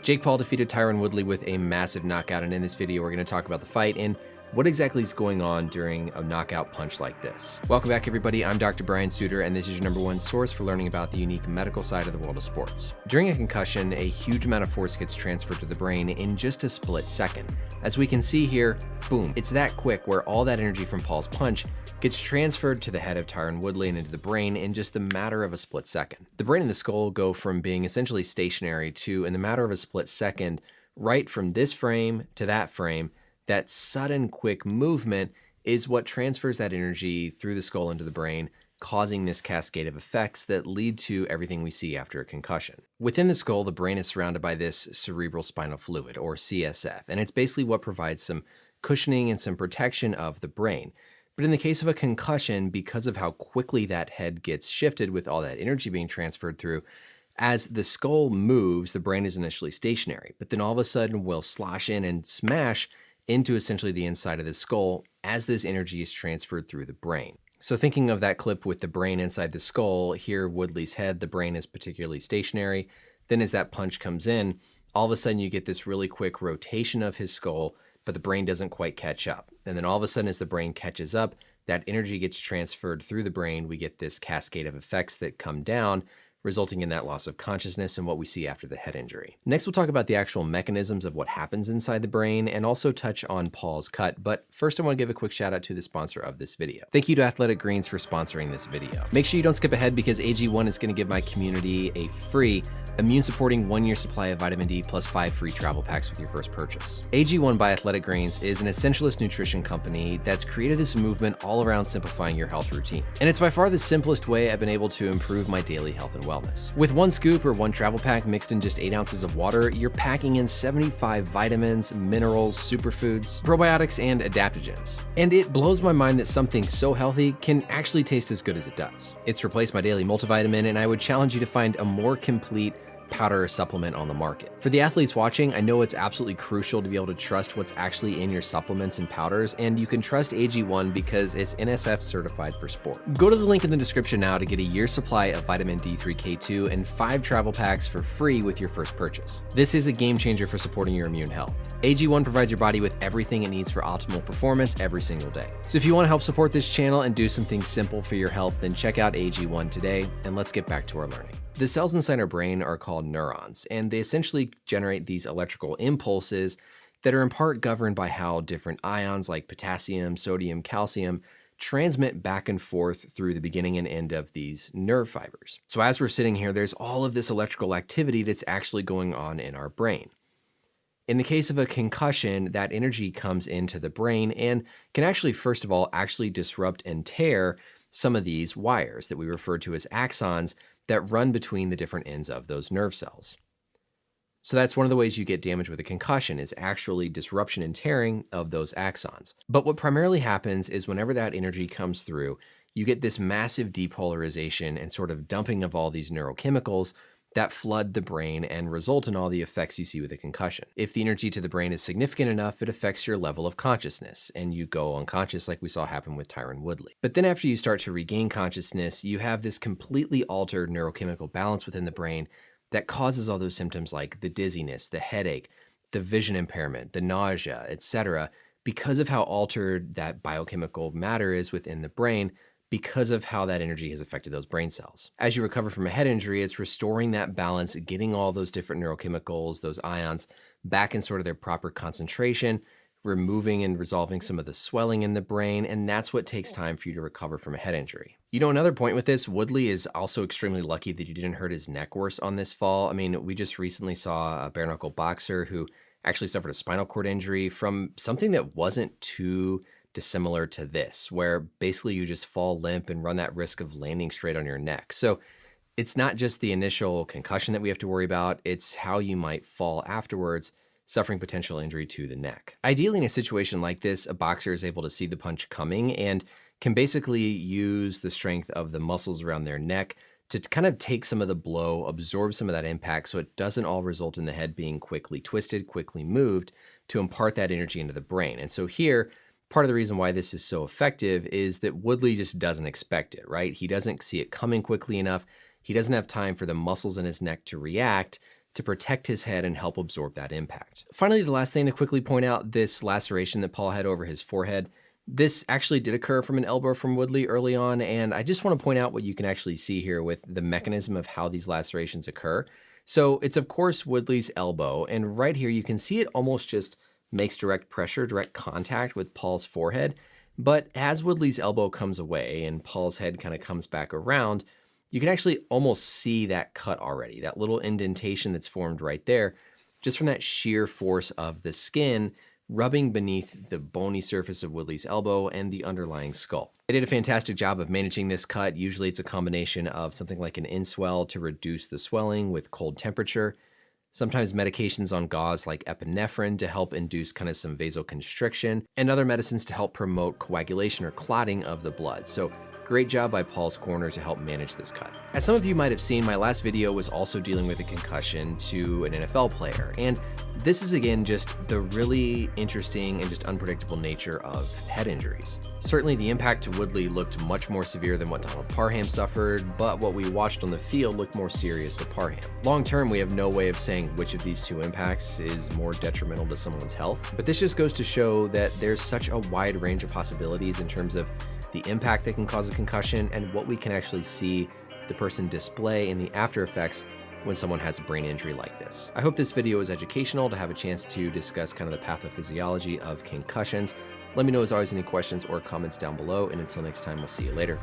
Jake Paul defeated Tyron Woodley with a massive knockout, and in this video we're going to talk about the fight and what exactly is going on during a knockout punch like this. Welcome back everybody, I'm Dr. Brian Sutterer, and this is your #1 source for learning about the unique medical side of the world of sports. During a concussion, a huge amount of force gets transferred to the brain in just a split second. As we can see here, boom, it's that quick where all that energy from Paul's punch gets transferred to the head of Tyron Woodley and into the brain in just the matter of a split second. The brain and the skull go from being essentially stationary to, in the matter of a split second, right from this frame to that frame. That sudden quick movement is what transfers that energy through the skull into the brain, causing this cascade of effects that lead to everything we see after a concussion. Within the skull, the brain is surrounded by this cerebral spinal fluid, or CSF, and it's basically what provides some cushioning and some protection of the brain. But in the case of a concussion, because of how quickly that head gets shifted with all that energy being transferred through, as the skull moves, the brain is initially stationary, but then all of a sudden will slosh in and smash into essentially the inside of the skull as this energy is transferred through the brain. So thinking of that clip with the brain inside the skull, here Woodley's head, the brain is particularly stationary. Then as that punch comes in, all of a sudden you get this really quick rotation of his skull, but the brain doesn't quite catch up. And then all of a sudden as the brain catches up, that energy gets transferred through the brain. We get this cascade of effects that come down, resulting in that loss of consciousness and what we see after the head injury. Next, we'll talk about the actual mechanisms of what happens inside the brain and also touch on Paul's cut. But first, I want to give a quick shout out to the sponsor of this video. Thank you to Athletic Greens for sponsoring this video. Make sure you don't skip ahead because AG1 is going to give my community a free immune-supporting 1-year supply of vitamin D plus 5 free travel packs with your first purchase. AG1 by Athletic Greens is an essentialist nutrition company that's created this movement all around simplifying your health routine. And it's by far the simplest way I've been able to improve my daily health and wellness. With 1 scoop or 1 travel pack mixed in just 8 ounces of water, you're packing in 75 vitamins, minerals, superfoods, probiotics, and adaptogens. And it blows my mind that something so healthy can actually taste as good as it does. It's replaced my daily multivitamin, and I would challenge you to find a more complete powder or supplement on the market. For the athletes watching, I know it's absolutely crucial to be able to trust what's actually in your supplements and powders, and you can trust AG1 because it's NSF certified for sport. Go to the link in the description now to get a year's supply of vitamin D3K2 and 5 travel packs for free with your first purchase. This is a game changer for supporting your immune health. AG1 provides your body with everything it needs for optimal performance every single day. So if you want to help support this channel and do something simple for your health, then check out AG1 today, and let's get back to our learning. The cells inside our brain are called neurons, and they essentially generate these electrical impulses that are in part governed by how different ions like potassium, sodium, calcium transmit back and forth through the beginning and end of these nerve fibers. So as we're sitting here, there's all of this electrical activity that's actually going on in our brain. In the case of a concussion, that energy comes into the brain and can actually, first of all, actually disrupt and tear some of these wires that we refer to as axons that run between the different ends of those nerve cells. So that's one of the ways you get damage with a concussion is actually disruption and tearing of those axons. But what primarily happens is whenever that energy comes through, you get this massive depolarization and sort of dumping of all these neurochemicals that flood the brain and result in all the effects you see with a concussion. If the energy to the brain is significant enough, it affects your level of consciousness, and you go unconscious like we saw happen with Tyron Woodley. But then after you start to regain consciousness, you have this completely altered neurochemical balance within the brain that causes all those symptoms like the dizziness, the headache, the vision impairment, the nausea, etc., because of how altered that biochemical matter is within the brain, because of how that energy has affected those brain cells. As you recover from a head injury, it's restoring that balance, getting all those different neurochemicals, those ions, back in sort of their proper concentration, removing and resolving some of the swelling in the brain, and that's what takes time for you to recover from a head injury. You know, another point with this, Woodley is also extremely lucky that he didn't hurt his neck worse on this fall. I mean, we just recently saw a bare knuckle boxer who actually suffered a spinal cord injury from something that wasn't too dissimilar to this, where basically you just fall limp and run that risk of landing straight on your neck. So it's not just the initial concussion that we have to worry about, it's how you might fall afterwards, suffering potential injury to the neck. Ideally, in a situation like this, a boxer is able to see the punch coming and can basically use the strength of the muscles around their neck to kind of take some of the blow, absorb some of that impact so it doesn't all result in the head being quickly twisted, quickly moved to impart that energy into the brain. And so here, part of the reason why this is so effective is that Woodley just doesn't expect it, right? He doesn't see it coming quickly enough. He doesn't have time for the muscles in his neck to react to protect his head and help absorb that impact. Finally, the last thing to quickly point out, this laceration that Paul had over his forehead. This actually did occur from an elbow from Woodley early on, and I just want to point out what you can actually see here with the mechanism of how these lacerations occur. So it's of course Woodley's elbow, and right here you can see it almost just makes direct pressure, direct contact with Paul's forehead. But as Woodley's elbow comes away and Paul's head kind of comes back around, you can actually almost see that cut already, that little indentation that's formed right there, just from that sheer force of the skin rubbing beneath the bony surface of Woodley's elbow and the underlying skull. They did a fantastic job of managing this cut. Usually it's a combination of something like an inswell to reduce the swelling with cold temperature, sometimes medications on gauze like epinephrine to help induce kind of some vasoconstriction, and other medicines to help promote coagulation or clotting of the blood. So great job by Paul's corner to help manage this cut. As some of you might have seen, my last video was also dealing with a concussion to an NFL player. And this is again just the really interesting and just unpredictable nature of head injuries. Certainly the impact to Woodley looked much more severe than what Donald Parham suffered, but what we watched on the field looked more serious to Parham. Long term, we have no way of saying which of these two impacts is more detrimental to someone's health, but this just goes to show that there's such a wide range of possibilities in terms of the impact that can cause a concussion and what we can actually see the person display in the after effects when someone has a brain injury like this. I hope this video is educational to have a chance to discuss kind of the pathophysiology of concussions. Let me know as always any questions or comments down below, and until next time, we'll see you later.